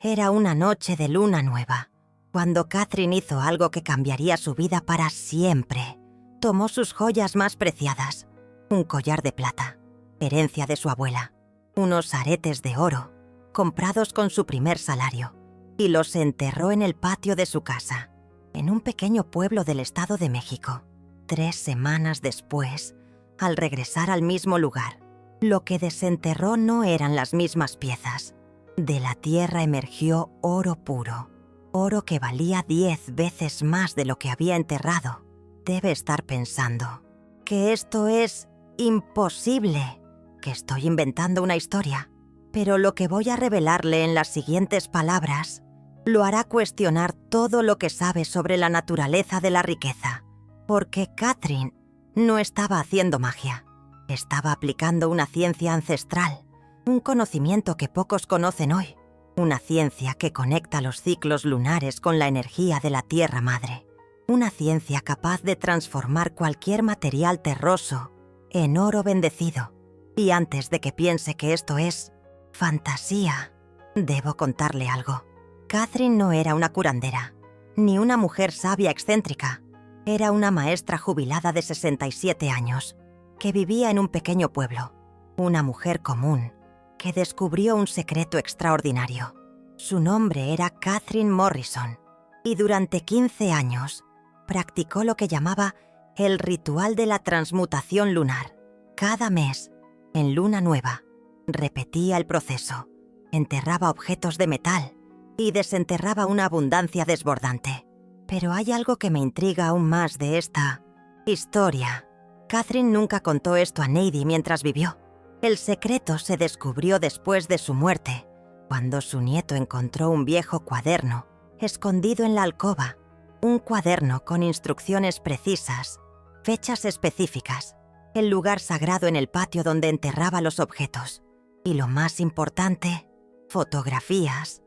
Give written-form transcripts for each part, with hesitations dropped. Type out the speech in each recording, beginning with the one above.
Era una noche de luna nueva, cuando Catherine hizo algo que cambiaría su vida para siempre. Tomó sus joyas más preciadas, un collar de plata, herencia de su abuela, unos aretes de oro, comprados con su primer salario, y los enterró en el patio de su casa, en un pequeño pueblo del Estado de México. 3 semanas después, al regresar al mismo lugar, lo que desenterró no eran las mismas piezas. De la tierra emergió oro puro, oro que valía 10 veces más de lo que había enterrado. Debe estar pensando que esto es imposible, que estoy inventando una historia, pero lo que voy a revelarle en las siguientes palabras lo hará cuestionar todo lo que sabe sobre la naturaleza de la riqueza, porque Catherine no estaba haciendo magia, estaba aplicando una ciencia ancestral, un conocimiento que pocos conocen hoy, una ciencia que conecta los ciclos lunares con la energía de la Tierra Madre, una ciencia capaz de transformar cualquier material terroso en oro bendecido. Y antes de que piense que esto es fantasía, debo contarle algo. Catherine no era una curandera, ni una mujer sabia excéntrica. Era una maestra jubilada de 67 años, que vivía en un pequeño pueblo. Una mujer común, que descubrió un secreto extraordinario. Su nombre era Catherine Morrison, y durante 15 años practicó lo que llamaba el ritual de la transmutación lunar. Cada mes, en luna nueva, repetía el proceso, enterraba objetos de metal y desenterraba una abundancia desbordante. Pero hay algo que me intriga aún más de esta historia. Catherine nunca contó esto a nadie mientras vivió. El secreto se descubrió después de su muerte, cuando su nieto encontró un viejo cuaderno escondido en la alcoba, un cuaderno con instrucciones precisas, fechas específicas, el lugar sagrado en el patio donde enterraba los objetos. Y lo más importante, fotografías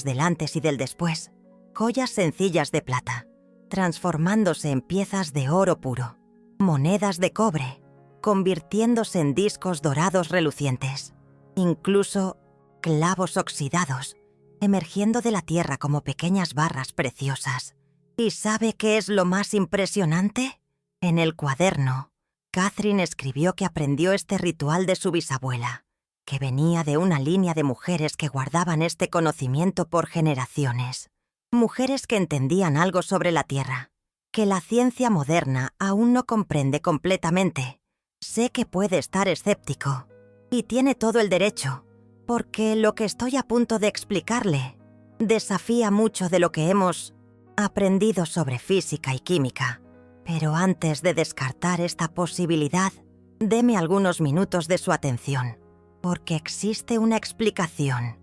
del antes y del después, joyas sencillas de plata, transformándose en piezas de oro puro, monedas de cobre, convirtiéndose en discos dorados relucientes, incluso clavos oxidados, emergiendo de la tierra como pequeñas barras preciosas. ¿Y sabe qué es lo más impresionante? En el cuaderno, Catherine escribió que aprendió este ritual de su bisabuela, que venía de una línea de mujeres que guardaban este conocimiento por generaciones. Mujeres que entendían algo sobre la Tierra, que la ciencia moderna aún no comprende completamente. Sé que puede estar escéptico, y tiene todo el derecho, porque lo que estoy a punto de explicarle desafía mucho de lo que hemos aprendido sobre física y química. Pero antes de descartar esta posibilidad, deme algunos minutos de su atención, porque existe una explicación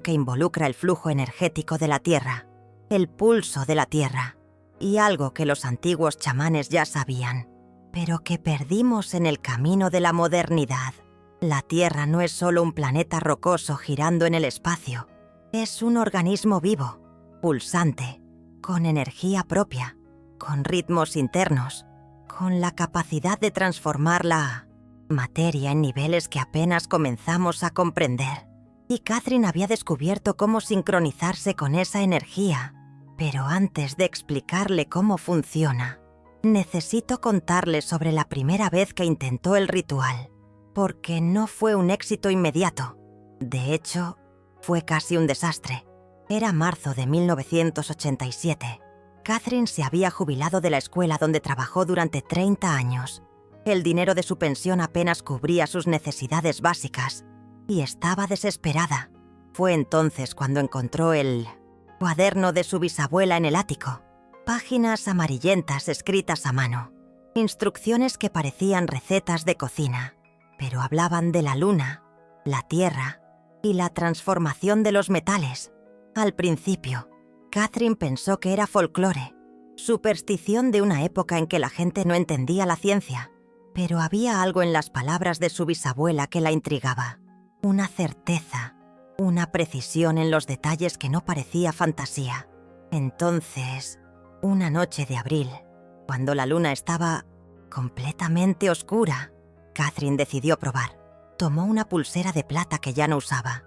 que involucra el flujo energético de la Tierra, el pulso de la Tierra, y algo que los antiguos chamanes ya sabían, pero que perdimos en el camino de la modernidad. La Tierra no es solo un planeta rocoso girando en el espacio, es un organismo vivo, pulsante, con energía propia, con ritmos internos, con la capacidad de transformar la materia en niveles que apenas comenzamos a comprender. Y Catherine había descubierto cómo sincronizarse con esa energía. Pero antes de explicarle cómo funciona, necesito contarle sobre la primera vez que intentó el ritual, porque no fue un éxito inmediato. De hecho, fue casi un desastre. Era marzo de 1987. Catherine se había jubilado de la escuela donde trabajó durante 30 años. El dinero de su pensión apenas cubría sus necesidades básicas y estaba desesperada. Fue entonces cuando encontró el cuaderno de su bisabuela en el ático. Páginas amarillentas escritas a mano, instrucciones que parecían recetas de cocina, pero hablaban de la luna, la tierra y la transformación de los metales. Al principio, Catherine pensó que era folclore, superstición de una época en que la gente no entendía la ciencia, pero había algo en las palabras de su bisabuela que la intrigaba, una certeza, una precisión en los detalles que no parecía fantasía. Entonces, una noche de abril, cuando la luna estaba completamente oscura, Catherine decidió probar. Tomó una pulsera de plata que ya no usaba,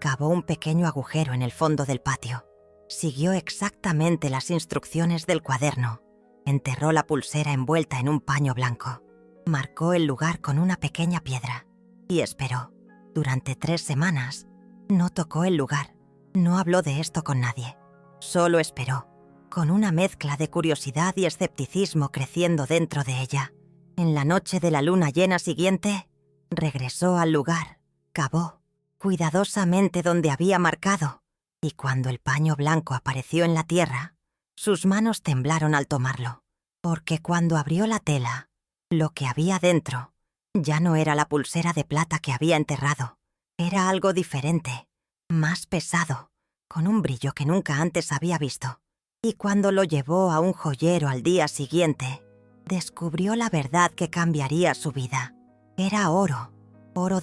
cavó un pequeño agujero en el fondo del patio. Siguió exactamente las instrucciones del cuaderno. Enterró la pulsera envuelta en un paño blanco. Marcó el lugar con una pequeña piedra y esperó. Durante 3 semanas, no tocó el lugar, no habló de esto con nadie. Solo esperó, con una mezcla de curiosidad y escepticismo creciendo dentro de ella. En la noche de la luna llena siguiente, regresó al lugar, cavó cuidadosamente donde había marcado, y cuando el paño blanco apareció en la tierra, sus manos temblaron al tomarlo, porque cuando abrió la tela, lo que había dentro ya no era la pulsera de plata que había enterrado. Era algo diferente, más pesado, con un brillo que nunca antes había visto. Y cuando lo llevó a un joyero al día siguiente, descubrió la verdad que cambiaría su vida. Era oro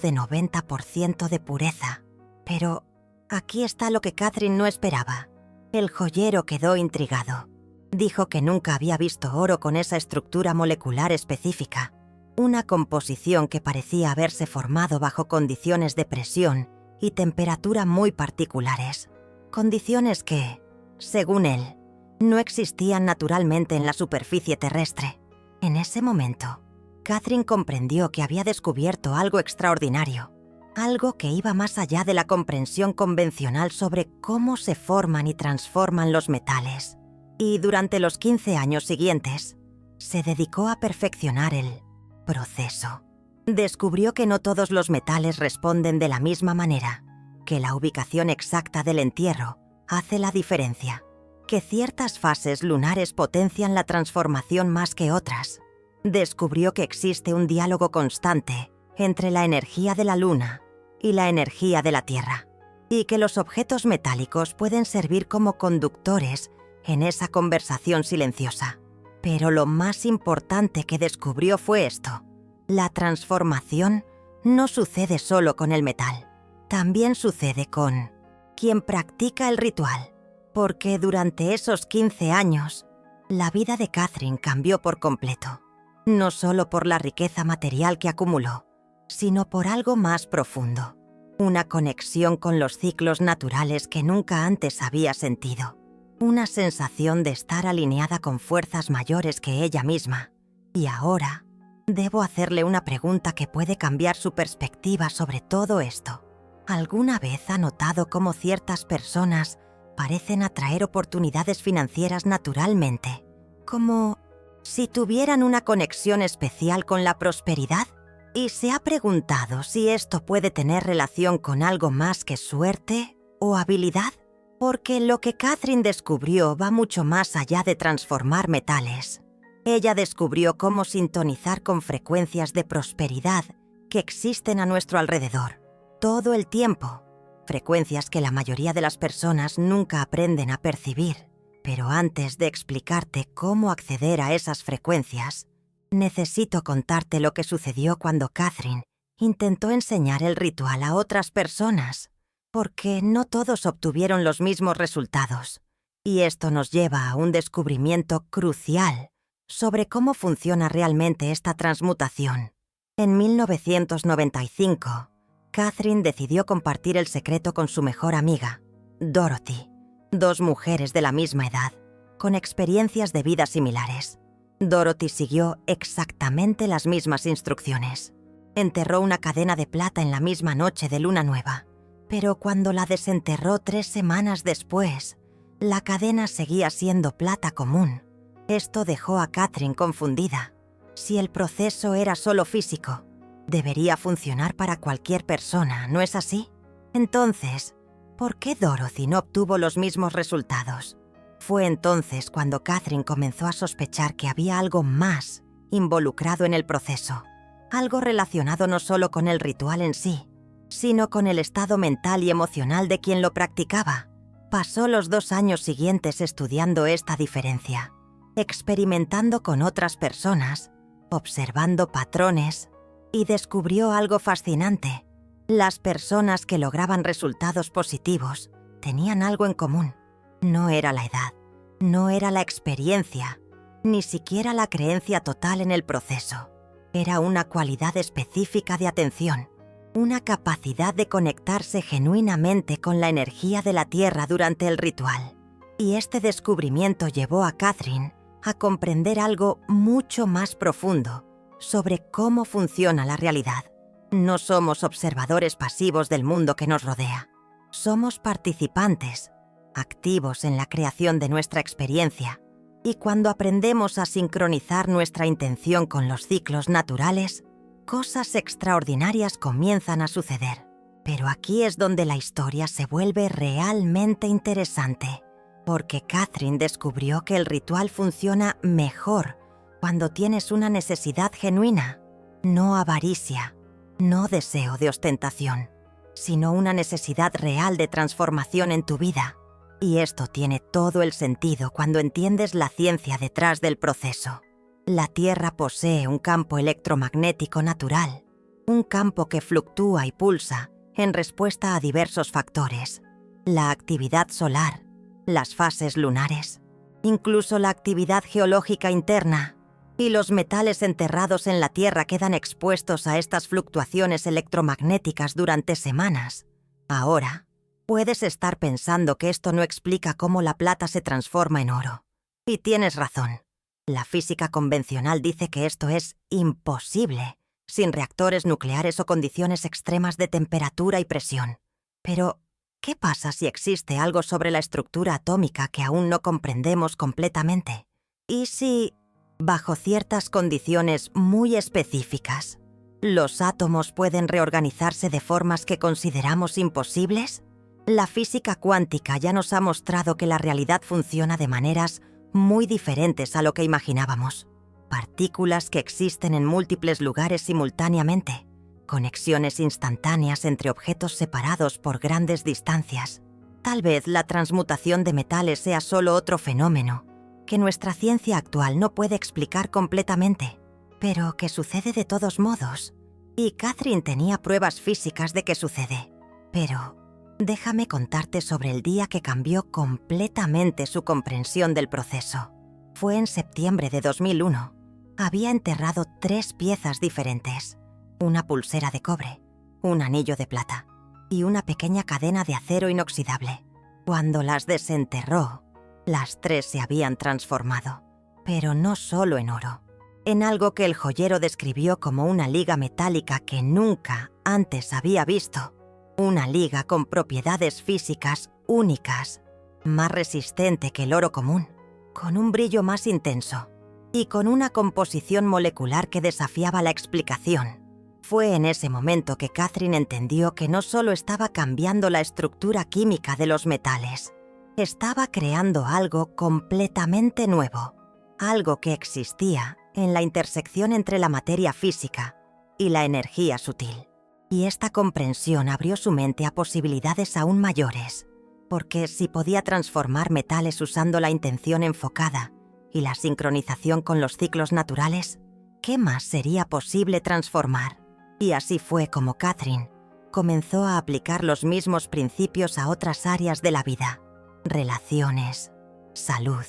de 90% de pureza. Pero aquí está lo que Catherine no esperaba. El joyero quedó intrigado. Dijo que nunca había visto oro con esa estructura molecular específica, una composición que parecía haberse formado bajo condiciones de presión y temperatura muy particulares. Condiciones que, según él, no existían naturalmente en la superficie terrestre. En ese momento, Catherine comprendió que había descubierto algo extraordinario, algo que iba más allá de la comprensión convencional sobre cómo se forman y transforman los metales. Y durante los 15 años siguientes, se dedicó a perfeccionar el proceso. Descubrió que no todos los metales responden de la misma manera, que la ubicación exacta del entierro hace la diferencia, que ciertas fases lunares potencian la transformación más que otras. Descubrió que existe un diálogo constante entre la energía de la luna y la energía de la Tierra, y que los objetos metálicos pueden servir como conductores en esa conversación silenciosa. Pero lo más importante que descubrió fue esto: la transformación no sucede solo con el metal, también sucede con quien practica el ritual, porque durante esos 15 años, la vida de Catherine cambió por completo. No solo por la riqueza material que acumuló, sino por algo más profundo, una conexión con los ciclos naturales que nunca antes había sentido, una sensación de estar alineada con fuerzas mayores que ella misma. Y ahora, debo hacerle una pregunta que puede cambiar su perspectiva sobre todo esto. ¿Alguna vez ha notado cómo ciertas personas parecen atraer oportunidades financieras naturalmente, como si tuvieran una conexión especial con la prosperidad? ¿Y se ha preguntado si esto puede tener relación con algo más que suerte o habilidad? Porque lo que Catherine descubrió va mucho más allá de transformar metales. Ella descubrió cómo sintonizar con frecuencias de prosperidad que existen a nuestro alrededor, todo el tiempo. Frecuencias que la mayoría de las personas nunca aprenden a percibir. Pero antes de explicarte cómo acceder a esas frecuencias, necesito contarte lo que sucedió cuando Catherine intentó enseñar el ritual a otras personas, porque no todos obtuvieron los mismos resultados. Y esto nos lleva a un descubrimiento crucial sobre cómo funciona realmente esta transmutación. En 1995, Catherine decidió compartir el secreto con su mejor amiga, Dorothy. 2 mujeres de la misma edad, con experiencias de vida similares. Dorothy siguió exactamente las mismas instrucciones. Enterró una cadena de plata en la misma noche de luna nueva, pero cuando la desenterró 3 semanas después, la cadena seguía siendo plata común. Esto dejó a Catherine confundida. Si el proceso era solo físico, debería funcionar para cualquier persona, ¿no es así? Entonces, ¿por qué Dorothy no obtuvo los mismos resultados? Fue entonces cuando Catherine comenzó a sospechar que había algo más involucrado en el proceso, algo relacionado no solo con el ritual en sí, sino con el estado mental y emocional de quien lo practicaba. Pasó los 2 años siguientes estudiando esta diferencia, experimentando con otras personas, observando patrones, y descubrió algo fascinante. Las personas que lograban resultados positivos tenían algo en común. No era la edad, no era la experiencia, ni siquiera la creencia total en el proceso. Era una cualidad específica de atención. una capacidad de conectarse genuinamente con la energía de la Tierra durante el ritual. Y este descubrimiento llevó a Catherine a comprender algo mucho más profundo sobre cómo funciona la realidad. No somos observadores pasivos del mundo que nos rodea. Somos participantes, activos en la creación de nuestra experiencia. Y cuando aprendemos a sincronizar nuestra intención con los ciclos naturales, cosas extraordinarias comienzan a suceder. Pero aquí es donde la historia se vuelve realmente interesante, porque Catherine descubrió que el ritual funciona mejor cuando tienes una necesidad genuina, no avaricia, no deseo de ostentación, sino una necesidad real de transformación en tu vida. Y esto tiene todo el sentido cuando entiendes la ciencia detrás del proceso. La Tierra posee un campo electromagnético natural, un campo que fluctúa y pulsa en respuesta a diversos factores: la actividad solar, las fases lunares, incluso la actividad geológica interna, y los metales enterrados en la Tierra quedan expuestos a estas fluctuaciones electromagnéticas durante semanas. Ahora, puedes estar pensando que esto no explica cómo la plata se transforma en oro. Y tienes razón. La física convencional dice que esto es imposible, sin reactores nucleares o condiciones extremas de temperatura y presión. Pero, ¿qué pasa si existe algo sobre la estructura atómica que aún no comprendemos completamente? ¿Y si, bajo ciertas condiciones muy específicas, los átomos pueden reorganizarse de formas que consideramos imposibles? La física cuántica ya nos ha mostrado que la realidad funciona de maneras muy diferentes a lo que imaginábamos. Partículas que existen en múltiples lugares simultáneamente, conexiones instantáneas entre objetos separados por grandes distancias. Tal vez la transmutación de metales sea solo otro fenómeno que nuestra ciencia actual no puede explicar completamente, pero que sucede de todos modos. Y Catherine tenía pruebas físicas de que sucede. Pero déjame contarte sobre el día que cambió completamente su comprensión del proceso. Fue en septiembre de 2001. Había enterrado 3 piezas diferentes: una pulsera de cobre, un anillo de plata y una pequeña cadena de acero inoxidable. Cuando las desenterró, las 3 se habían transformado, pero no solo en oro, en algo que el joyero describió como una liga metálica que nunca antes había visto. Una liga con propiedades físicas únicas, más resistente que el oro común, con un brillo más intenso y con una composición molecular que desafiaba la explicación. Fue en ese momento que Catherine entendió que no solo estaba cambiando la estructura química de los metales, estaba creando algo completamente nuevo, algo que existía en la intersección entre la materia física y la energía sutil. Y esta comprensión abrió su mente a posibilidades aún mayores, porque si podía transformar metales usando la intención enfocada y la sincronización con los ciclos naturales, ¿qué más sería posible transformar? Y así fue como Catherine comenzó a aplicar los mismos principios a otras áreas de la vida: relaciones, salud,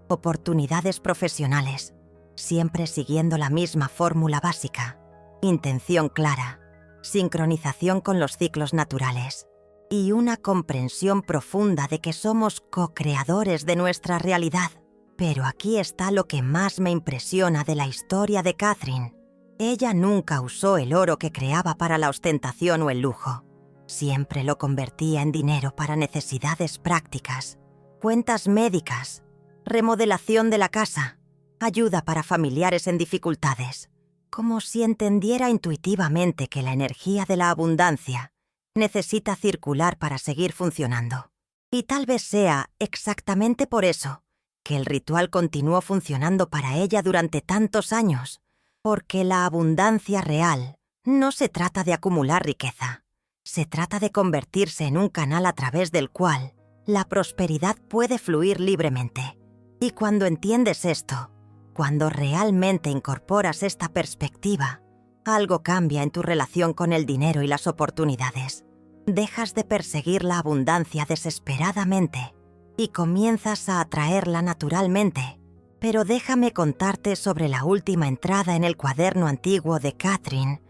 oportunidades profesionales, siempre siguiendo la misma fórmula básica: intención clara, sincronización con los ciclos naturales y una comprensión profunda de que somos co-creadores de nuestra realidad. Pero aquí está lo que más me impresiona de la historia de Catherine. Ella nunca usó el oro que creaba para la ostentación o el lujo. Siempre lo convertía en dinero para necesidades prácticas: cuentas médicas, remodelación de la casa, ayuda para familiares en dificultades, como si entendiera intuitivamente que la energía de la abundancia necesita circular para seguir funcionando. Y tal vez sea exactamente por eso que el ritual continuó funcionando para ella durante tantos años, porque la abundancia real no se trata de acumular riqueza, se trata de convertirse en un canal a través del cual la prosperidad puede fluir libremente. Y cuando entiendes esto, cuando realmente incorporas esta perspectiva, algo cambia en tu relación con el dinero y las oportunidades. Dejas de perseguir la abundancia desesperadamente y comienzas a atraerla naturalmente. Pero déjame contarte sobre la última entrada en el cuaderno antiguo de Catherine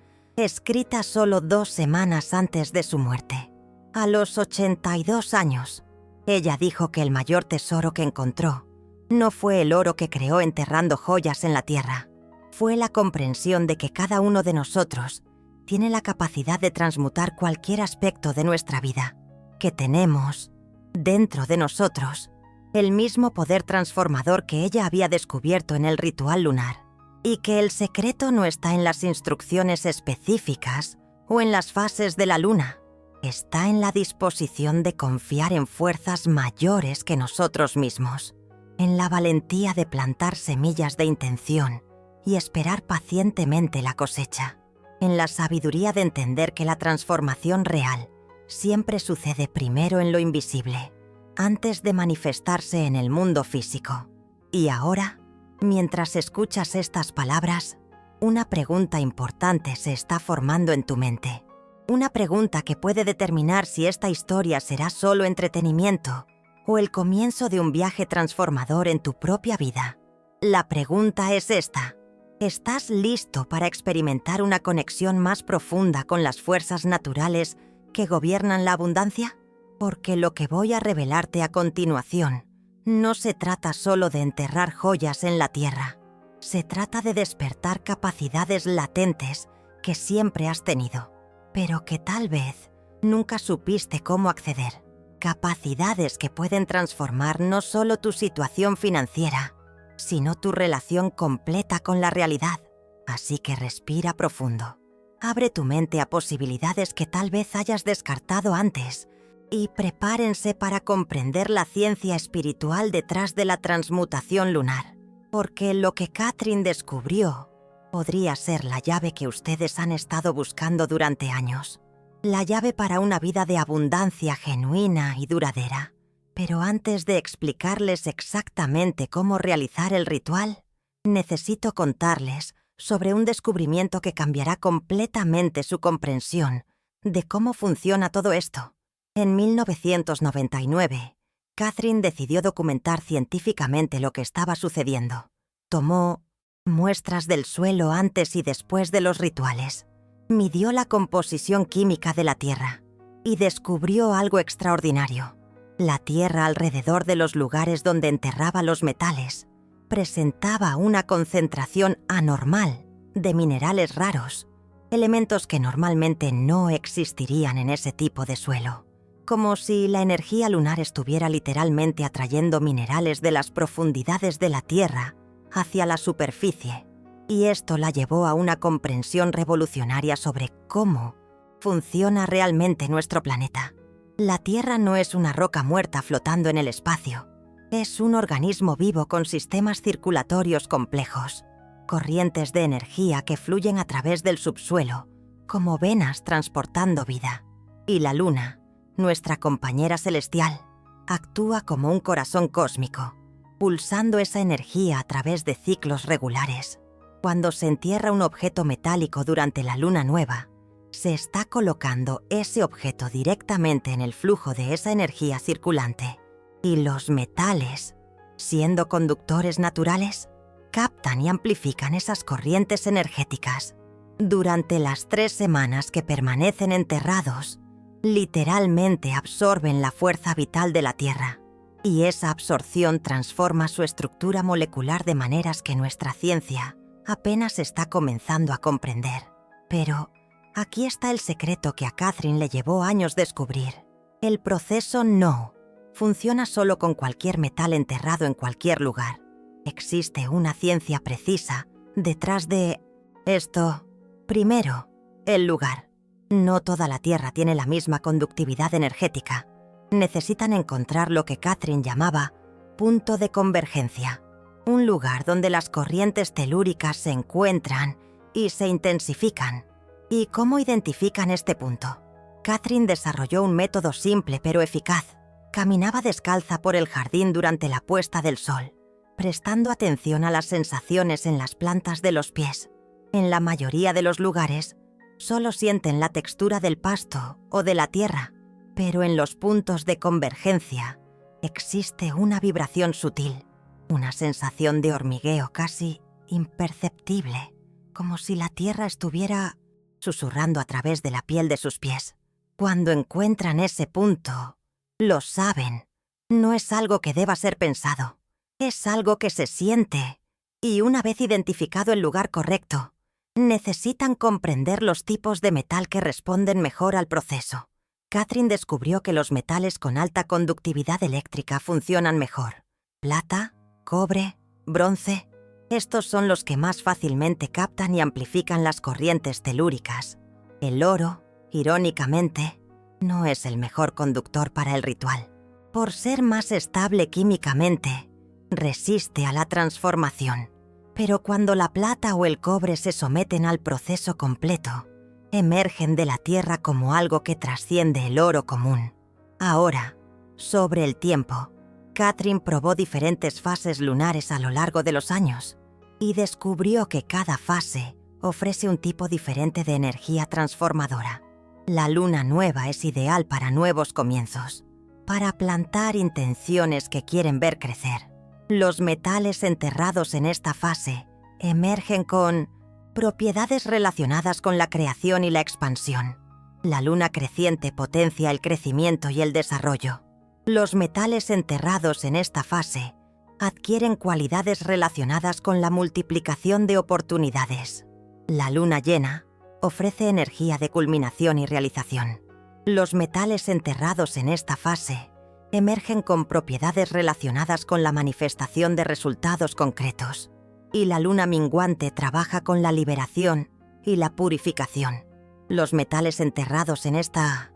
escrita solo 2 semanas antes de su muerte. A los 82 años, ella dijo que el mayor tesoro que encontró no fue el oro que creó enterrando joyas en la tierra, fue la comprensión de que cada uno de nosotros tiene la capacidad de transmutar cualquier aspecto de nuestra vida, que tenemos, dentro de nosotros, el mismo poder transformador que ella había descubierto en el ritual lunar, y que el secreto no está en las instrucciones específicas o en las fases de la luna, está en la disposición de confiar en fuerzas mayores que nosotros mismos, en la valentía de plantar semillas de intención y esperar pacientemente la cosecha, en la sabiduría de entender que la transformación real siempre sucede primero en lo invisible, antes de manifestarse en el mundo físico. Y ahora, mientras escuchas estas palabras, una pregunta importante se está formando en tu mente. Una pregunta que puede determinar si esta historia será solo entretenimiento o el comienzo de un viaje transformador en tu propia vida. La pregunta es esta: ¿estás listo para experimentar una conexión más profunda con las fuerzas naturales que gobiernan la abundancia? Porque lo que voy a revelarte a continuación no se trata solo de enterrar joyas en la tierra. Se trata de despertar capacidades latentes que siempre has tenido, pero que tal vez nunca supiste cómo acceder. Capacidades que pueden transformar no solo tu situación financiera, sino tu relación completa con la realidad. Así que respira profundo. Abre tu mente a posibilidades que tal vez hayas descartado antes y prepárense para comprender la ciencia espiritual detrás de la transmutación lunar. Porque lo que Catherine descubrió podría ser la llave que ustedes han estado buscando durante años. La llave para una vida de abundancia genuina y duradera. Pero antes de explicarles exactamente cómo realizar el ritual, necesito contarles sobre un descubrimiento que cambiará completamente su comprensión de cómo funciona todo esto. En 1999, Catherine decidió documentar científicamente lo que estaba sucediendo. Tomó muestras del suelo antes y después de los rituales, midió la composición química de la tierra y descubrió algo extraordinario. La tierra alrededor de los lugares donde enterraba los metales presentaba una concentración anormal de minerales raros, elementos que normalmente no existirían en ese tipo de suelo, como si la energía lunar estuviera literalmente atrayendo minerales de las profundidades de la tierra hacia la superficie, y esto la llevó a una comprensión revolucionaria sobre cómo funciona realmente nuestro planeta. La Tierra no es una roca muerta flotando en el espacio. Es un organismo vivo con sistemas circulatorios complejos, corrientes de energía que fluyen a través del subsuelo, como venas transportando vida. Y la Luna, nuestra compañera celestial, actúa como un corazón cósmico, pulsando esa energía a través de ciclos regulares. Cuando se entierra un objeto metálico durante la luna nueva, se está colocando ese objeto directamente en el flujo de esa energía circulante. Y los metales, siendo conductores naturales, captan y amplifican esas corrientes energéticas. Durante las 3 semanas que permanecen enterrados, literalmente absorben la fuerza vital de la Tierra. Y esa absorción transforma su estructura molecular de maneras que nuestra ciencia apenas está comenzando a comprender. Pero aquí está el secreto que a Catherine le llevó años descubrir. El proceso no funciona solo con cualquier metal enterrado en cualquier lugar. Existe una ciencia precisa detrás de esto. Primero, el lugar. No toda la Tierra tiene la misma conductividad energética. Necesitan encontrar lo que Catherine llamaba punto de convergencia. Un lugar donde las corrientes telúricas se encuentran y se intensifican. ¿Y cómo identifican este punto? Catherine desarrolló un método simple pero eficaz. Caminaba descalza por el jardín durante la puesta del sol, prestando atención a las sensaciones en las plantas de los pies. En la mayoría de los lugares, solo sienten la textura del pasto o de la tierra, pero en los puntos de convergencia existe una vibración sutil, una sensación de hormigueo casi imperceptible, como si la tierra estuviera susurrando a través de la piel de sus pies. Cuando encuentran ese punto, lo saben. No es algo que deba ser pensado. Es algo que se siente. Y una vez identificado el lugar correcto, necesitan comprender los tipos de metal que responden mejor al proceso. Catherine descubrió que los metales con alta conductividad eléctrica funcionan mejor. Plata, cobre, bronce. Estos son los que más fácilmente captan y amplifican las corrientes telúricas. El oro, irónicamente, no es el mejor conductor para el ritual. Por ser más estable químicamente, resiste a la transformación. Pero cuando la plata o el cobre se someten al proceso completo, emergen de la tierra como algo que trasciende el oro común. Ahora, sobre el tiempo, Catherine probó diferentes fases lunares a lo largo de los años y descubrió que cada fase ofrece un tipo diferente de energía transformadora. La luna nueva es ideal para nuevos comienzos, para plantar intenciones que quieren ver crecer. Los metales enterrados en esta fase emergen con propiedades relacionadas con la creación y la expansión. La luna creciente potencia el crecimiento y el desarrollo. Los metales enterrados en esta fase adquieren cualidades relacionadas con la multiplicación de oportunidades. La luna llena ofrece energía de culminación y realización. Los metales enterrados en esta fase emergen con propiedades relacionadas con la manifestación de resultados concretos. Y la luna minguante trabaja con la liberación y la purificación. Los metales enterrados en esta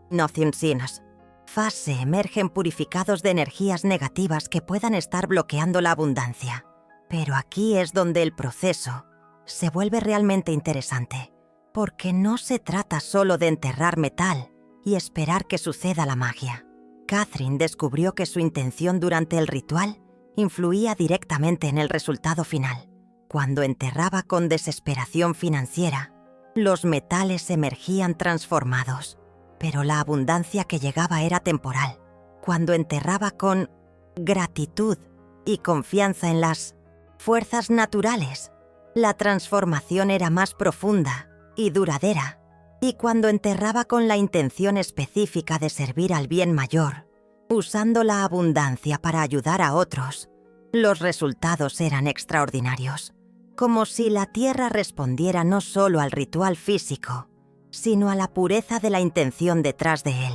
fase emergen purificados de energías negativas que puedan estar bloqueando la abundancia. Pero aquí es donde el proceso se vuelve realmente interesante, porque no se trata solo de enterrar metal y esperar que suceda la magia. Catherine descubrió que su intención durante el ritual influía directamente en el resultado final. Cuando enterraba con desesperación financiera, los metales emergían transformados, pero la abundancia que llegaba era temporal. Cuando enterraba con gratitud y confianza en las fuerzas naturales, la transformación era más profunda y duradera. Y cuando enterraba con la intención específica de servir al bien mayor, usando la abundancia para ayudar a otros, los resultados eran extraordinarios. Como si la tierra respondiera no solo al ritual físico, sino a la pureza de la intención detrás de él.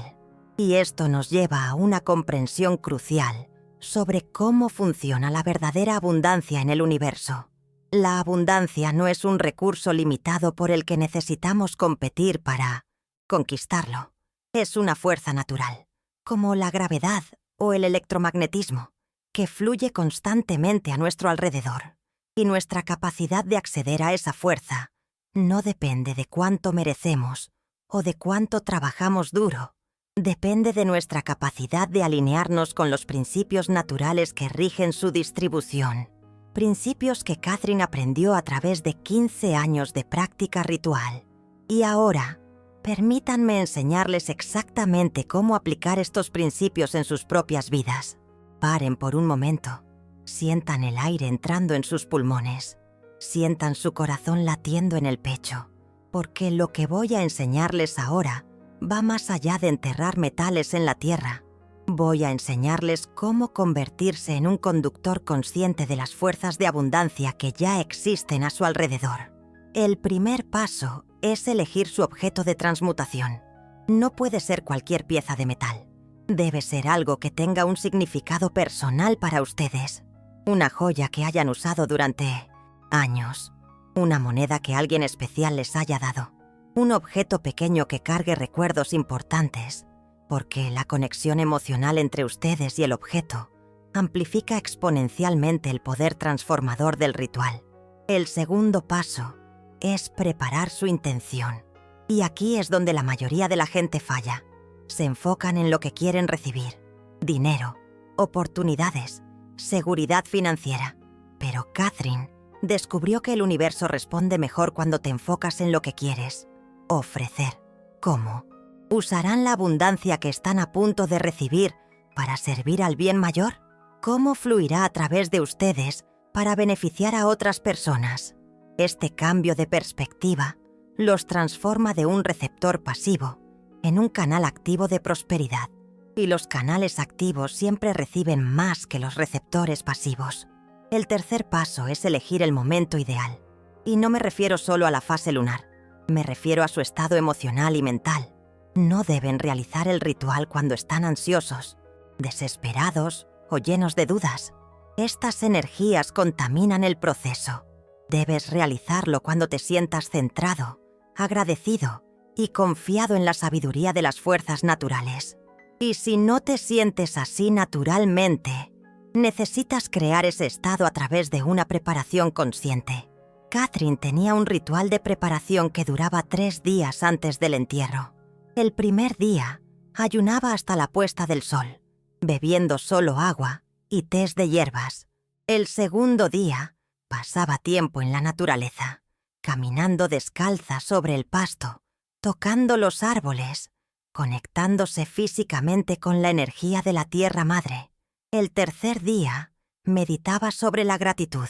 Y esto nos lleva a una comprensión crucial sobre cómo funciona la verdadera abundancia en el universo. La abundancia no es un recurso limitado por el que necesitamos competir para conquistarlo. Es una fuerza natural, como la gravedad o el electromagnetismo, que fluye constantemente a nuestro alrededor. Y nuestra capacidad de acceder a esa fuerza no depende de cuánto merecemos o de cuánto trabajamos duro. Depende de nuestra capacidad de alinearnos con los principios naturales que rigen su distribución. Principios que Catherine aprendió a través de 15 años de práctica ritual. Y ahora, permítanme enseñarles exactamente cómo aplicar estos principios en sus propias vidas. Paren por un momento. Sientan el aire entrando en sus pulmones. Sientan su corazón latiendo en el pecho, porque lo que voy a enseñarles ahora va más allá de enterrar metales en la tierra. Voy a enseñarles cómo convertirse en un conductor consciente de las fuerzas de abundancia que ya existen a su alrededor. El primer paso es elegir su objeto de transmutación. No puede ser cualquier pieza de metal. Debe ser algo que tenga un significado personal para ustedes. Una joya que hayan usado durante años. Una moneda que alguien especial les haya dado. Un objeto pequeño que cargue recuerdos importantes, porque la conexión emocional entre ustedes y el objeto amplifica exponencialmente el poder transformador del ritual. El segundo paso es preparar su intención. Y aquí es donde la mayoría de la gente falla. Se enfocan en lo que quieren recibir: dinero, oportunidades, seguridad financiera. Pero Catherine descubrió que el universo responde mejor cuando te enfocas en lo que quieres ofrecer. ¿Cómo? ¿Usarán la abundancia que están a punto de recibir para servir al bien mayor? ¿Cómo fluirá a través de ustedes para beneficiar a otras personas? Este cambio de perspectiva los transforma de un receptor pasivo en un canal activo de prosperidad. Y los canales activos siempre reciben más que los receptores pasivos. El tercer paso es elegir el momento ideal. Y no me refiero solo a la fase lunar, me refiero a su estado emocional y mental. No deben realizar el ritual cuando están ansiosos, desesperados o llenos de dudas. Estas energías contaminan el proceso. Debes realizarlo cuando te sientas centrado, agradecido y confiado en la sabiduría de las fuerzas naturales. Y si no te sientes así naturalmente, necesitas crear ese estado a través de una preparación consciente. Catherine tenía un ritual de preparación que duraba 3 días antes del entierro. El primer día, ayunaba hasta la puesta del sol, bebiendo solo agua y tés de hierbas. El segundo día, pasaba tiempo en la naturaleza, caminando descalza sobre el pasto, tocando los árboles, conectándose físicamente con la energía de la Tierra Madre. El tercer día, meditaba sobre la gratitud,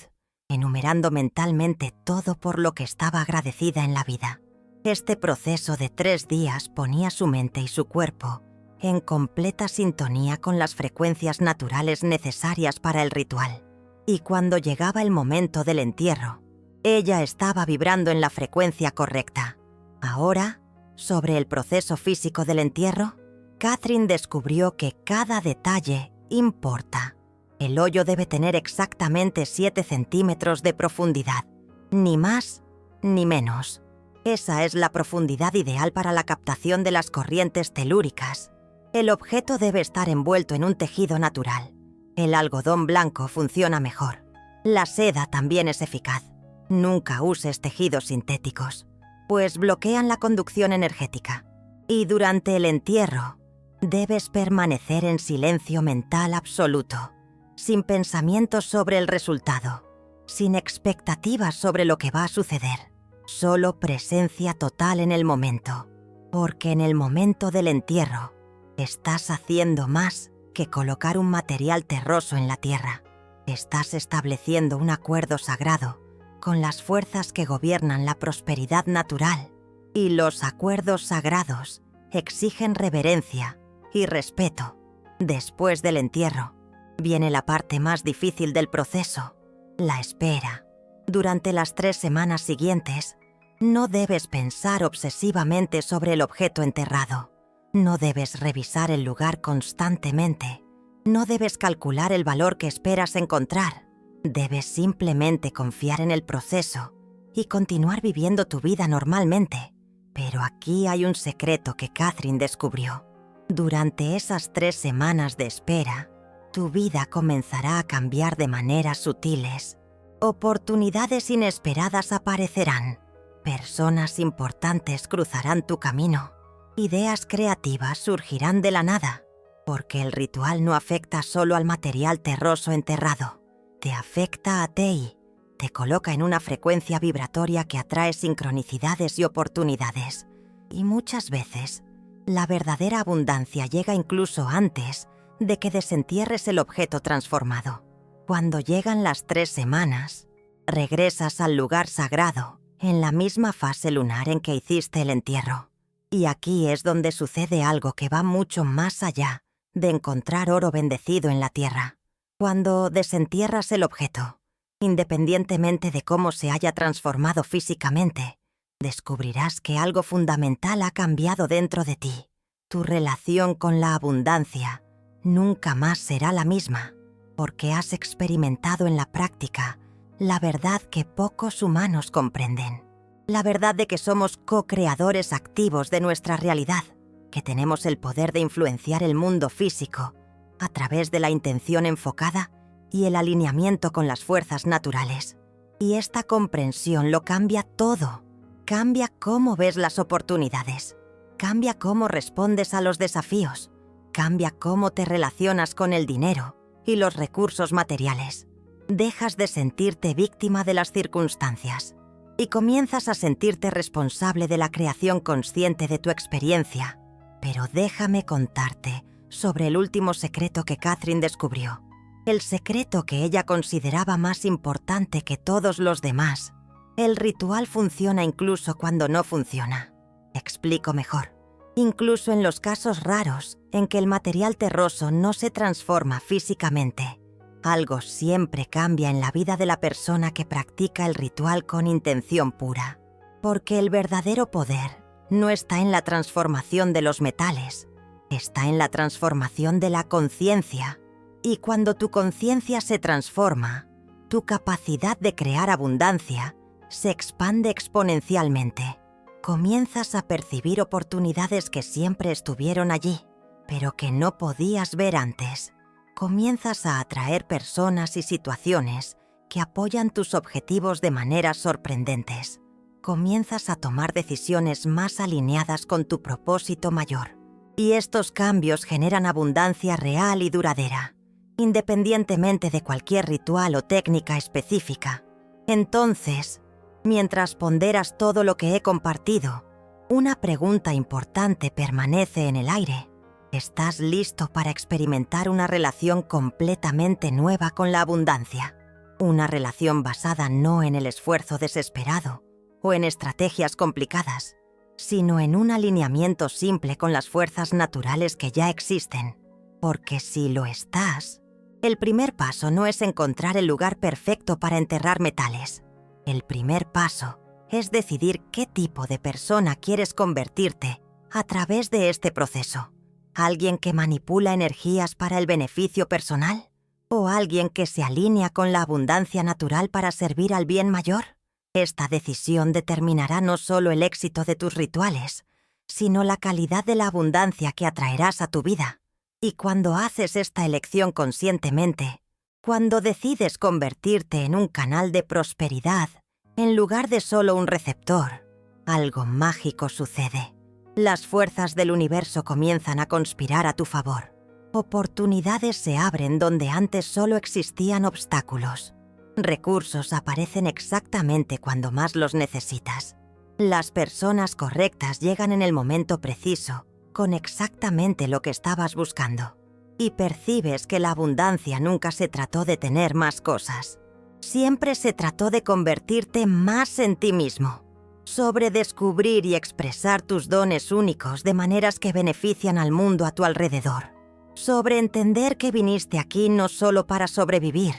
enumerando mentalmente todo por lo que estaba agradecida en la vida. Este proceso de 3 días ponía su mente y su cuerpo en completa sintonía con las frecuencias naturales necesarias para el ritual. Y cuando llegaba el momento del entierro, ella estaba vibrando en la frecuencia correcta. Ahora, sobre el proceso físico del entierro, Catherine descubrió que cada detalle importa. El hoyo debe tener exactamente 7 centímetros de profundidad, ni más ni menos. Esa es la profundidad ideal para la captación de las corrientes telúricas. El objeto debe estar envuelto en un tejido natural. El algodón blanco funciona mejor. La seda también es eficaz. Nunca uses tejidos sintéticos, pues bloquean la conducción energética. Y durante el entierro, debes permanecer en silencio mental absoluto, sin pensamientos sobre el resultado, sin expectativas sobre lo que va a suceder. Solo presencia total en el momento, porque en el momento del entierro estás haciendo más que colocar un material terroso en la tierra. Estás estableciendo un acuerdo sagrado con las fuerzas que gobiernan la prosperidad natural, y los acuerdos sagrados exigen reverencia y respeto. Después del entierro, viene la parte más difícil del proceso, la espera. Durante las 3 semanas siguientes, no debes pensar obsesivamente sobre el objeto enterrado. No debes revisar el lugar constantemente. No debes calcular el valor que esperas encontrar. Debes simplemente confiar en el proceso y continuar viviendo tu vida normalmente. Pero aquí hay un secreto que Catherine descubrió. Durante esas 3 semanas de espera, tu vida comenzará a cambiar de maneras sutiles. Oportunidades inesperadas aparecerán. Personas importantes cruzarán tu camino. Ideas creativas surgirán de la nada, porque el ritual no afecta solo al material terroso enterrado. Te afecta a ti, te coloca en una frecuencia vibratoria que atrae sincronicidades y oportunidades. Y muchas veces, la verdadera abundancia llega incluso antes de que desentierres el objeto transformado. Cuando llegan las 3 semanas, regresas al lugar sagrado en la misma fase lunar en que hiciste el entierro. Y aquí es donde sucede algo que va mucho más allá de encontrar oro bendecido en la tierra. Cuando desentierras el objeto, independientemente de cómo se haya transformado físicamente, descubrirás que algo fundamental ha cambiado dentro de ti. Tu relación con la abundancia nunca más será la misma, porque has experimentado en la práctica la verdad que pocos humanos comprenden. La verdad de que somos co-creadores activos de nuestra realidad, que tenemos el poder de influenciar el mundo físico a través de la intención enfocada y el alineamiento con las fuerzas naturales. Y esta comprensión lo cambia todo. Cambia cómo ves las oportunidades, cambia cómo respondes a los desafíos, cambia cómo te relacionas con el dinero y los recursos materiales. Dejas de sentirte víctima de las circunstancias y comienzas a sentirte responsable de la creación consciente de tu experiencia. Pero déjame contarte sobre el último secreto que Catherine descubrió. El secreto que ella consideraba más importante que todos los demás El ritual funciona incluso cuando no funciona. Explico mejor. Incluso en los casos raros en que el material terroso no se transforma físicamente, algo siempre cambia en la vida de la persona que practica el ritual con intención pura. Porque el verdadero poder no está en la transformación de los metales, está en la transformación de la conciencia. Y cuando tu conciencia se transforma, tu capacidad de crear abundancia se expande exponencialmente. Comienzas a percibir oportunidades que siempre estuvieron allí, pero que no podías ver antes. Comienzas a atraer personas y situaciones que apoyan tus objetivos de maneras sorprendentes. Comienzas a tomar decisiones más alineadas con tu propósito mayor. Y estos cambios generan abundancia real y duradera, independientemente de cualquier ritual o técnica específica. Entonces, mientras ponderas todo lo que he compartido, una pregunta importante permanece en el aire. ¿Estás listo para experimentar una relación completamente nueva con la abundancia? Una relación basada no en el esfuerzo desesperado o en estrategias complicadas, sino en un alineamiento simple con las fuerzas naturales que ya existen. Porque si lo estás, el primer paso no es encontrar el lugar perfecto para enterrar metales. El primer paso es decidir qué tipo de persona quieres convertirte a través de este proceso. ¿Alguien que manipula energías para el beneficio personal? ¿O alguien que se alinea con la abundancia natural para servir al bien mayor? Esta decisión determinará no solo el éxito de tus rituales, sino la calidad de la abundancia que atraerás a tu vida. Y cuando haces esta elección conscientemente, cuando decides convertirte en un canal de prosperidad, en lugar de solo un receptor, algo mágico sucede. Las fuerzas del universo comienzan a conspirar a tu favor. Oportunidades se abren donde antes solo existían obstáculos. Recursos aparecen exactamente cuando más los necesitas. Las personas correctas llegan en el momento preciso, con exactamente lo que estabas buscando. Y percibes que la abundancia nunca se trató de tener más cosas. Siempre se trató de convertirte más en ti mismo, sobre descubrir y expresar tus dones únicos de maneras que benefician al mundo a tu alrededor, sobre entender que viniste aquí no solo para sobrevivir,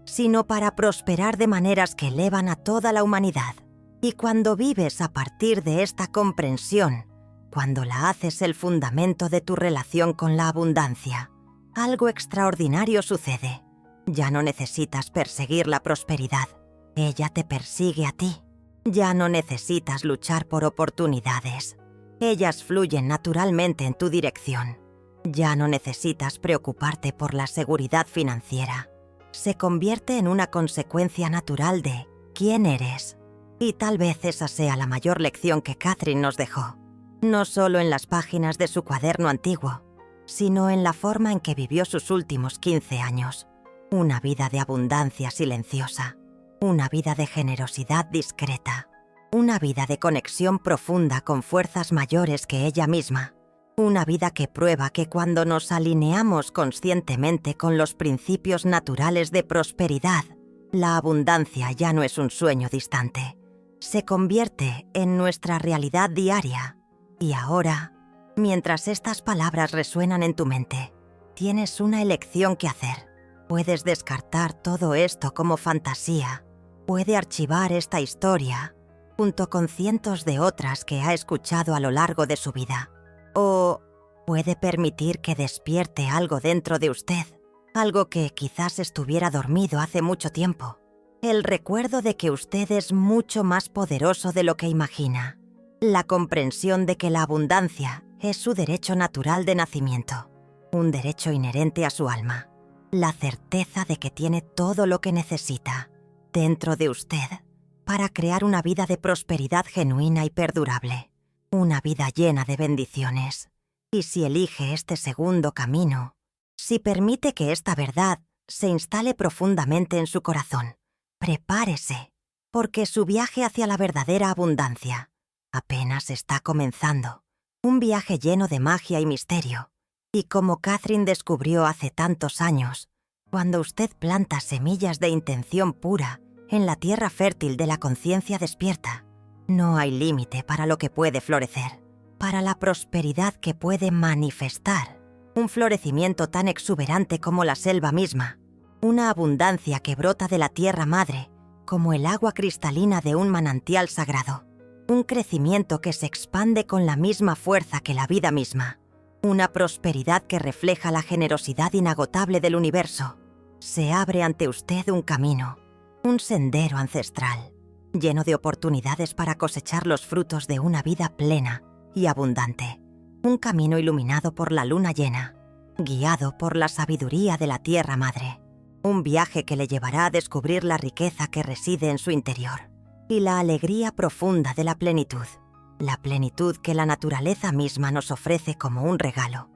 sino para prosperar de maneras que elevan a toda la humanidad. Y cuando vives a partir de esta comprensión, cuando la haces el fundamento de tu relación con la abundancia, algo extraordinario sucede. Ya no necesitas perseguir la prosperidad, ella te persigue a ti. Ya no necesitas luchar por oportunidades, ellas fluyen naturalmente en tu dirección. Ya no necesitas preocuparte por la seguridad financiera. Se convierte en una consecuencia natural de quién eres. Y tal vez esa sea la mayor lección que Catherine nos dejó, no solo en las páginas de su cuaderno antiguo, sino en la forma en que vivió sus últimos 15 años. Una vida de abundancia silenciosa, una vida de generosidad discreta, una vida de conexión profunda con fuerzas mayores que ella misma, una vida que prueba que cuando nos alineamos conscientemente con los principios naturales de prosperidad, la abundancia ya no es un sueño distante, se convierte en nuestra realidad diaria. Y ahora, mientras estas palabras resuenan en tu mente, tienes una elección que hacer. Puedes descartar todo esto como fantasía. Puede archivar esta historia, junto con cientos de otras que ha escuchado a lo largo de su vida. O puede permitir que despierte algo dentro de usted, algo que quizás estuviera dormido hace mucho tiempo. El recuerdo de que usted es mucho más poderoso de lo que imagina. La comprensión de que la abundancia es su derecho natural de nacimiento, un derecho inherente a su alma. La certeza de que tiene todo lo que necesita dentro de usted para crear una vida de prosperidad genuina y perdurable, una vida llena de bendiciones. Y si elige este segundo camino, si permite que esta verdad se instale profundamente en su corazón, prepárese, porque su viaje hacia la verdadera abundancia apenas está comenzando, un viaje lleno de magia y misterio. Y como Catherine descubrió hace tantos años, cuando usted planta semillas de intención pura En la tierra fértil de la conciencia despierta, no hay límite para lo que puede florecer, para la prosperidad que puede manifestar, un florecimiento tan exuberante como la selva misma, una abundancia que brota de la tierra madre, como el agua cristalina de un manantial sagrado, un crecimiento que se expande con la misma fuerza que la vida misma, una prosperidad que refleja la generosidad inagotable del universo. Se abre ante usted un camino, un sendero ancestral, lleno de oportunidades para cosechar los frutos de una vida plena y abundante, un camino iluminado por la luna llena, guiado por la sabiduría de la tierra madre, un viaje que le llevará a descubrir la riqueza que reside en su interior y la alegría profunda de la plenitud que la naturaleza misma nos ofrece como un regalo.